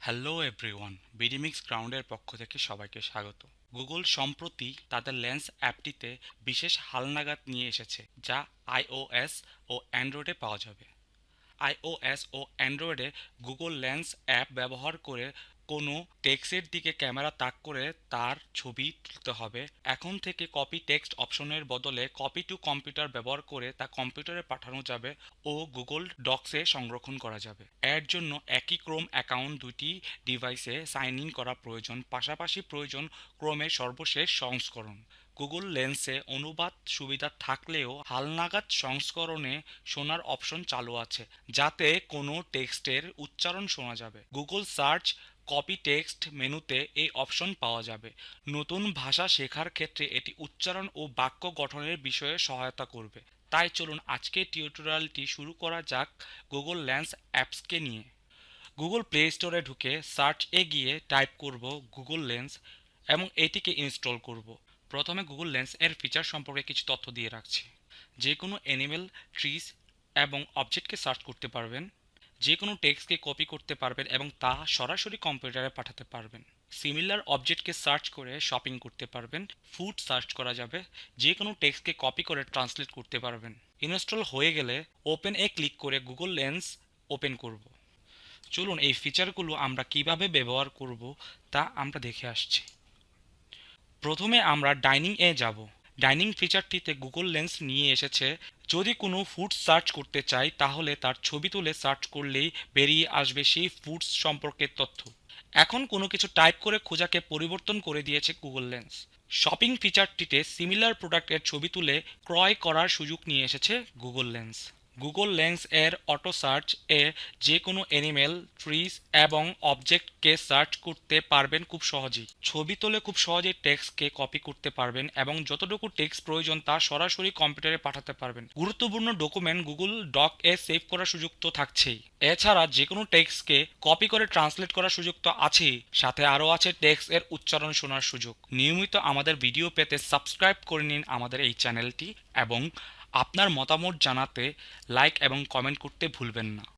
Hello everyone, বিডিমিক্স গ্রাউন্ডের পক্ষ থেকে সবাইকে স্বাগত। গুগল সম্প্রতি তাদের লেন্স অ্যাপটিতে বিশেষ হালনাগাদ নিয়ে এসেছে, যা আইওএস ও অ্যান্ড্রয়েডে পাওয়া যাবে। আইওএস ও অ্যান্ড্রয়েডে গুগল লেন্স অ্যাপ ব্যবহার করে কোনো টেক্সটের দিকে ক্যামেরা তাক করে তার ছবি তুলতে হবে। এখন থেকে কপি টেক্সট অপশনের বদলে কপি টু কম্পিউটার ব্যবহার করে তা কম্পিউটারে পাঠানো যাবে ও গুগল ডক্সে সংরক্ষণ করা যাবে। এর জন্য একই ক্রোম অ্যাকাউন্ট দুটি ডিভাইসে সাইন ইন করা প্রয়োজন, পাশাপাশি প্রয়োজন ক্রোমের সর্বশেষ সংস্করণ। গুগল লেন্সে অনুবাদ সুবিধা থাকলেও হালনাগাদ সংস্করণে শোনার অপশন চালু আছে, যাতে কোনো টেক্সটের উচ্চারণ শোনা যাবে। গুগল সার্চ কপি টেক্সট মেনুতে এই অপশন পাওয়া যাবে। নতুন ভাষা শেখার ক্ষেত্রে এটি উচ্চারণ ও বাক্য গঠনের বিষয়ে সহায়তা করবে। তাই চলুন আজকের টিউটোরিয়ালটি শুরু করা যাক গুগল লেন্স অ্যাপসকে নিয়ে। গুগল প্লে স্টোরে ঢুকে সার্চ এ গিয়ে টাইপ করব গুগল লেন্স এবং এটিকে ইনস্টল করব। প্রথমে গুগল লেন্স এর ফিচার সম্পর্কে কিছু তথ্য দিয়ে রাখছি। যে কোনো অ্যানিমেল, ট্রিজ এবং অবজেক্টকে সার্চ করতে পারবেন, যে কোনো টেক্সটকে কপি করতে পারবেন এবং তা সরাসরি কম্পিউটারে পাঠাতে পারবেন। সিমিলার অবজেক্টকে সার্চ করে শপিং করতে পারবেন। ফুড সার্চ করা যাবে। যে কোনো টেক্সটকে কপি করে ট্রান্সলেট করতে পারবেন। ইনস্টল হয়ে গেলে ওপেন এ ক্লিক করে গুগল লেন্স ওপেন করব। চলুন এই ফিচারগুলো আমরা কিভাবে ব্যবহার করব তা আমরা দেখে আসছি। প্রথমে আমরা ডাইনিং এ যাব। ডাইনিং ফিচারটিতে গুগল লেন্স নিয়ে এসেছে। যদি কোনো ফুড সার্চ করতে চাই তাহলে তার ছবি তুলে সার্চ করলেই বেরিয়ে আসবে সেই ফুডস সম্পর্কে তথ্য। এখন কোনো কিছু টাইপ করে খোঁজাকে পরিবর্তন করে দিয়েছে গুগল লেন্স। শপিং ফিচারটিতে সিমিলার প্রোডাক্টের ছবি তুলে ক্রয় করার সুযোগ নিয়ে এসেছে গুগল লেন্স। গুগল লেন্স এর অটো সার্চ এ যে কোনো অ্যানিমেল, ট্রিজ এবং অবজেক্টকে সার্চ করতে পারবেন খুব সহজেই। ছবি তুলে খুব সহজেই টেক্সটকে কপি করতে পারবেন এবং যতটুকু টেক্সট প্রয়োজন তা সরাসরি কম্পিউটারে পাঠাতে পারবেন। গুরুত্বপূর্ণ ডকুমেন্ট গুগল ডক এ সেভ করার সুযোগ তো থাকছেই। এছাড়া যে কোনো টেক্সটকে কপি করে ট্রান্সলেট করার সুযোগ তো আছেই, সাথে আরও আছে টেক্সট এর উচ্চারণ শোনার সুযোগ। নিয়মিত আমাদের ভিডিও পেতে সাবস্ক্রাইব করে নিন আমাদের এই চ্যানেলটি এবং আপনার মতামত জানাতে লাইক এবং কমেন্ট করতে ভুলবেন না।